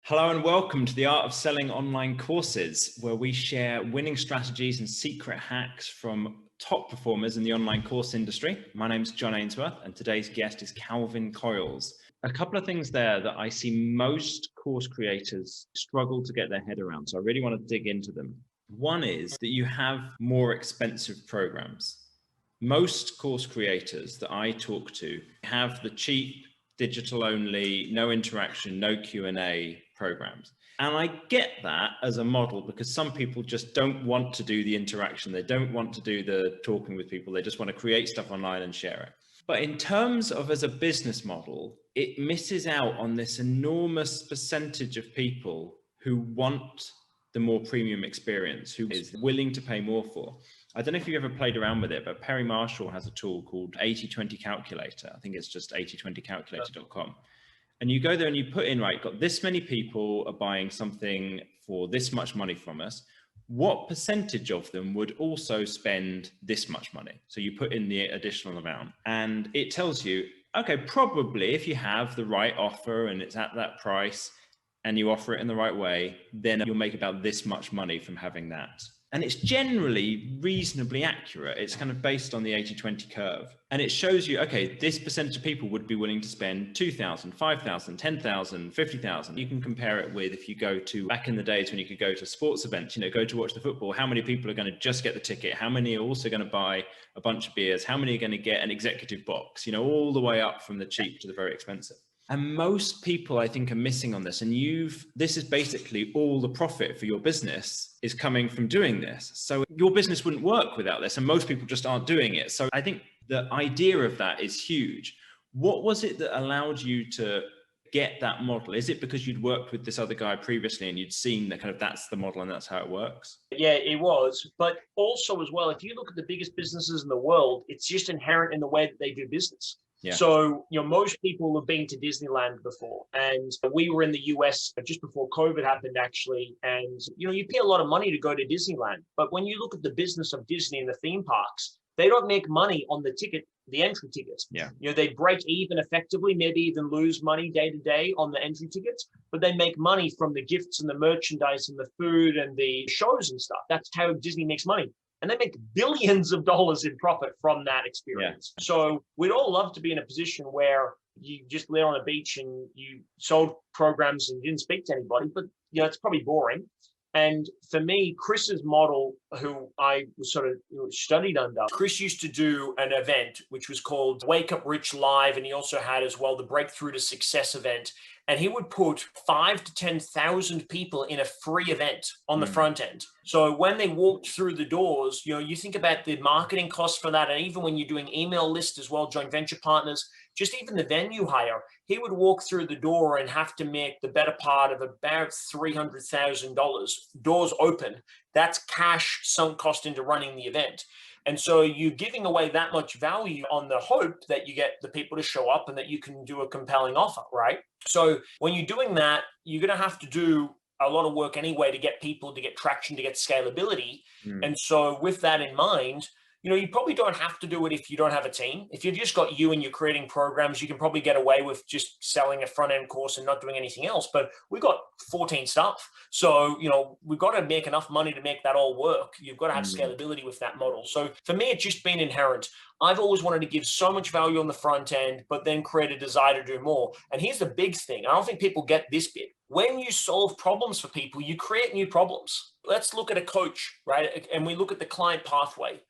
Hello and welcome to the Art of Selling Online Courses, where we share winning strategies and secret hacks from top performers in the online course industry. My name's John Ainsworth, and today's guest is Calvin Coyles. A couple of things there that I see most course creators struggle to get their head around, so I really want to dig into them. One is that you have more expensive programs. Most course creators that I talk to have the cheap, digital only, no interaction, no Q&A programs. And I get that as a model because some people just don't want to do the interaction. They don't want to do the talking with people. They just want to create stuff online and share it. But in terms of as a business model, it misses out on this enormous percentage of people who want the more premium experience, who is willing to pay more for. I don't know if you've ever played around with it, but Perry Marshall has a tool called 80/20 Calculator. I think it's just 8020calculator.com. And you go there and you put in, right, got this many people are buying something for this much money from us. What percentage of them would also spend this much money? So you put in the additional amount and it tells you, okay, probably if you have the right offer and it's at that price and you offer it in the right way, then you'll make about this much money from having that. And it's generally reasonably accurate. It's kind of based on the 80/20 curve. And it shows you, okay, this percentage of people would be willing to spend 2,000, 5,000, 10,000, 50,000. You can compare it with if you go to back in the days when you could go to sports events, go to watch the football. How many people are going to just get the ticket? How many are also going to buy a bunch of beers? How many are going to get an executive box? All the way up from the cheap to the very expensive. And most people, I think, are missing on this. And this is basically all the profit for your business is coming from doing this. So your business wouldn't work without this. And most people just aren't doing it. So I think the idea of that is huge. What was it that allowed you to get that model? Is it because you'd worked with this other guy previously and you'd seen that kind of that's the model and that's how it works? Yeah, it was. But also as well, if you look at the biggest businesses in the world, it's just inherent in the way that they do business. Yeah. So, most people have been to Disneyland before, and we were in the US just before COVID happened, actually. And, you pay a lot of money to go to Disneyland. But when you look at the business of Disney and the theme parks, they don't make money on the ticket, the entry tickets. Yeah. They break even effectively, maybe even lose money day to day on the entry tickets, but they make money from the gifts and the merchandise and the food and the shows and stuff. That's how Disney makes money. And they make billions of dollars in profit from that experience. Yeah. So we'd all love to be in a position where you just lay on a beach and you sold programs and didn't speak to anybody, but it's probably boring. And for me, Chris's model, who I was sort of studied under, Chris used to do an event which was called Wake Up Rich Live. And he also had as well the Breakthrough to Success event. And he would put 5,000 to 10,000 people in a free event on the front end. So when they walked through the doors, you think about the marketing costs for that. And even when you're doing email lists as well, joint venture partners, just even the venue hire, he would walk through the door and have to make the better part of about $300,000. Doors open. That's cash sunk cost into running the event. And so you're giving away that much value on the hope that you get the people to show up and that you can do a compelling offer, right? So when you're doing that, you're going to have to do a lot of work anyway to get people, to get traction, to get scalability. And so with that in mind, you probably don't have to do it if you don't have a team. If you've just got you and you're creating programs, you can probably get away with just selling a front-end course and not doing anything else. But we've got 14 staff. So, we've got to make enough money to make that all work. You've got to have scalability with that model. So for me, it's just been inherent. I've always wanted to give so much value on the front end, but then create a desire to do more. And here's the big thing. I don't think people get this bit. When you solve problems for people, you create new problems. Let's look at a coach, right? And we look at the client pathway.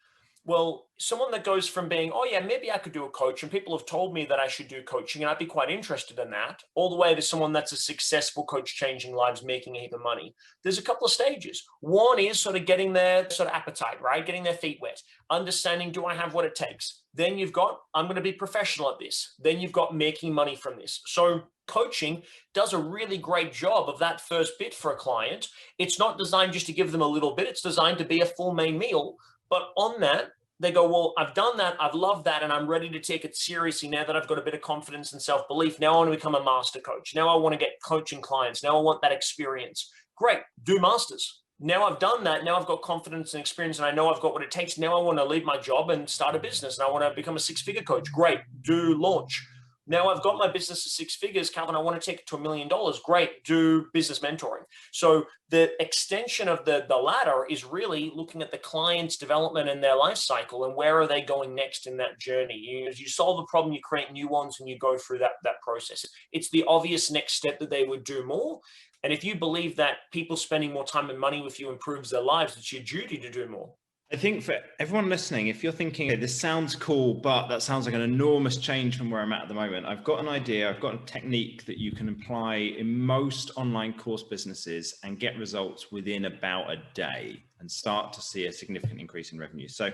Well, someone that goes from being, oh yeah, maybe I could do a coach, and people have told me that I should do coaching and I'd be quite interested in that, all the way to someone that's a successful coach, changing lives, making a heap of money. There's a couple of stages. One is sort of getting their sort of appetite, right? Getting their feet wet, understanding, do I have what it takes? Then you've got, I'm going to be professional at this. Then you've got making money from this. So coaching does a really great job of that first bit for a client. It's not designed just to give them a little bit. It's designed to be a full main meal. But on that, they go, well, I've done that. I've loved that. And I'm ready to take it seriously now that I've got a bit of confidence and self-belief. Now I want to become a master coach. Now I want to get coaching clients. Now I want that experience. Great. Do masters. Now I've done that. Now I've got confidence and experience and I know I've got what it takes. Now I want to leave my job and start a business and I want to become a six-figure coach. Great. Do launch. Now I've got my business to 6 figures, Calvin, I want to take it to $1 million. Great, do business mentoring. So the extension of the ladder is really looking at the client's development and their life cycle and where are they going next in that journey. As you solve a problem, you create new ones and you go through that process. It's the obvious next step that they would do more. And if you believe that people spending more time and money with you improves their lives, it's your duty to do more. I think for everyone listening, if you're thinking, hey, this sounds cool, but that sounds like an enormous change from where I'm at the moment, I've got an idea, I've got a technique that you can apply in most online course businesses and get results within about a day and start to see a significant increase in revenue. So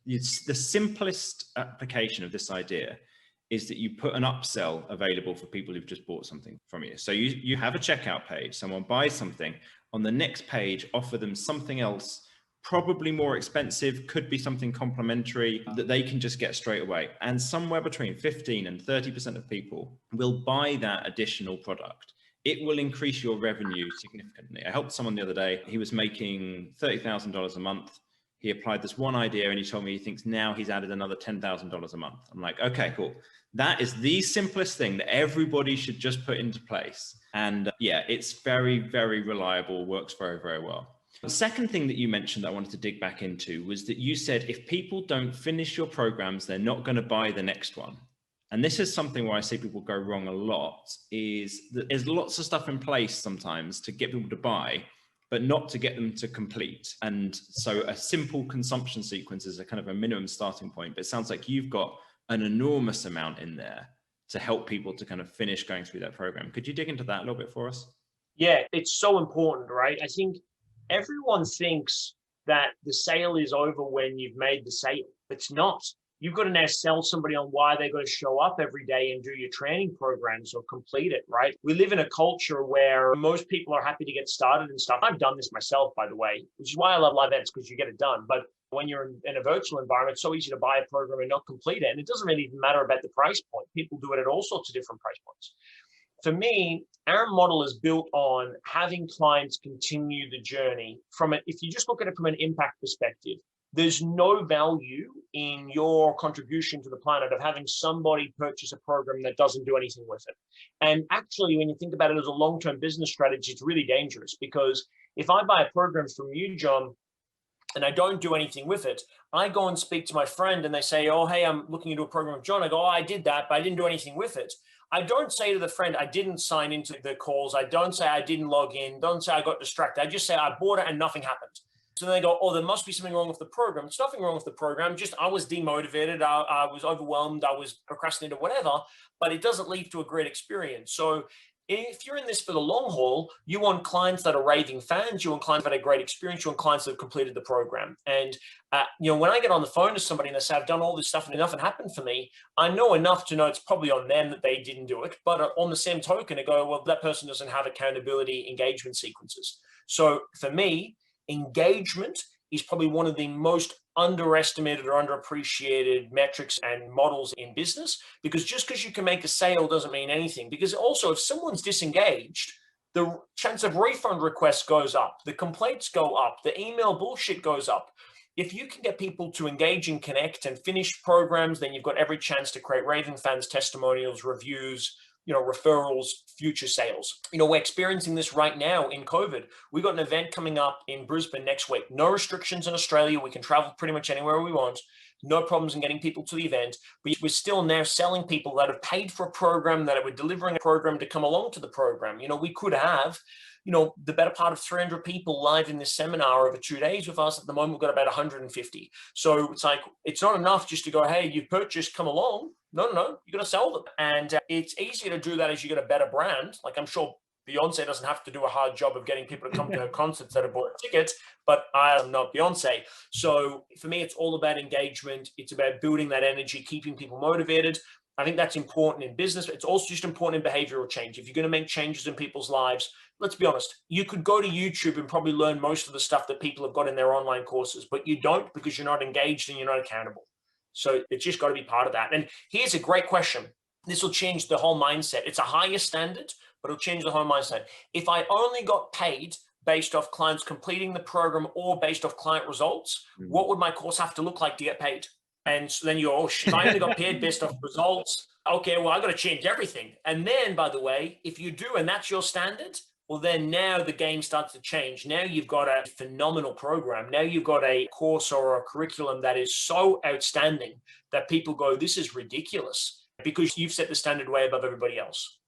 it's the simplest application of this idea is that you put an upsell available for people who've just bought something from you. So you have a checkout page, someone buys something, on the next page, offer them something else, probably more expensive, could be something complimentary that they can just get straight away. And somewhere between 15 and 30% of people will buy that additional product. It will increase your revenue significantly. I helped someone the other day. He was making $30,000 a month. He applied this one idea and he told me he thinks now he's added another $10,000 a month. I'm like, okay, cool. That is the simplest thing that everybody should just put into place. And yeah, it's very, very reliable, works very, very well. The second thing that you mentioned that I wanted to dig back into was that you said, if people don't finish your programs, they're not going to buy the next one. And this is something where I see people go wrong a lot, is that there's lots of stuff in place sometimes to get people to buy, but not to get them to complete. And so a simple consumption sequence is a kind of a minimum starting point, but it sounds like you've got an enormous amount in there to help people to kind of finish going through that program. Could you dig into that a little bit for us? Yeah, it's so important, right? I think everyone thinks that the sale is over when you've made the sale. It's not. You've got to now sell somebody on why they're going to show up every day and do your training programs or complete it, right? We live in a culture where most people are happy to get started and stuff. I've done this myself, by the way, which is why I love live events, because you get it done. But when you're in a virtual environment, it's so easy to buy a program and not complete it. And it doesn't really even matter about the price point. People do it at all sorts of different price points. For me, our model is built on having clients continue the journey from it. If you just look at it from an impact perspective, there's no value in your contribution to the planet of having somebody purchase a program that doesn't do anything with it. And actually, when you think about it as a long-term business strategy, it's really dangerous, because if I buy a program from you, John, and I don't do anything with it, I go and speak to my friend and they say, oh, hey, I'm looking into a program with John. I go, oh, I did that, but I didn't do anything with it. I don't say to the friend, I didn't sign into the calls. I don't say I didn't log in. Don't say I got distracted. I just say I bought it and nothing happened. So then they go, oh, there must be something wrong with the program. It's nothing wrong with the program. Just I was demotivated. I was overwhelmed. I was procrastinating, whatever, but it doesn't lead to a great experience. So if you're in this for the long haul, you want clients that are raving fans. You want clients that have a great experience. You want clients that have completed the program. And when I get on the phone to somebody and they say, I've done all this stuff and nothing happened for me, I know enough to know it's probably on them that they didn't do it. But on the same token, I go, well, that person doesn't have accountability engagement sequences. So for me, engagement is probably one of the most underestimated or underappreciated metrics and models in business, because just because you can make a sale doesn't mean anything. Because also, if someone's disengaged, the chance of refund requests goes up, the complaints go up, the email bullshit goes up. If you can get people to engage and connect and finish programs, then you've got every chance to create raving fans, testimonials, reviews, referrals, future sales. We're experiencing this right now in COVID. We got an event coming up in Brisbane next week. No restrictions in Australia. We can travel pretty much anywhere we want. No problems in getting people to the event. But we're still now selling people that have paid for a program, that are delivering a program to come along to the program. We could have, the better part of 300 people live in this seminar over 2 days with us. At the moment, we've got about 150. So it's like, it's not enough just to go, hey, you've purchased, come along. No, you got to sell them. And it's easier to do that as you get a better brand. Like, I'm sure Beyonce doesn't have to do a hard job of getting people to come to her concerts that have bought tickets, but I am not Beyonce. So for me, it's all about engagement. It's about building that energy, keeping people motivated. I think that's important in business. It's also just important in behavioral change. If you're going to make changes in people's lives, let's be honest, you could go to YouTube and probably learn most of the stuff that people have got in their online courses, but you don't, because you're not engaged and you're not accountable. So it's just got to be part of that. And here's a great question. This will change the whole mindset. It's a higher standard, but it'll change the whole mindset. If I only got paid based off clients completing the program or based off client results, what would my course have to look like to get paid? And so then you go, oh shit, I only got paid based off results. okay, well, I got to change everything. And then, by the way, if you do, and that's your standard, well, then now the game starts to change. Now you've got a phenomenal program. Now you've got a course or a curriculum that is so outstanding that people go, this is ridiculous, because you've set the standard way above everybody else.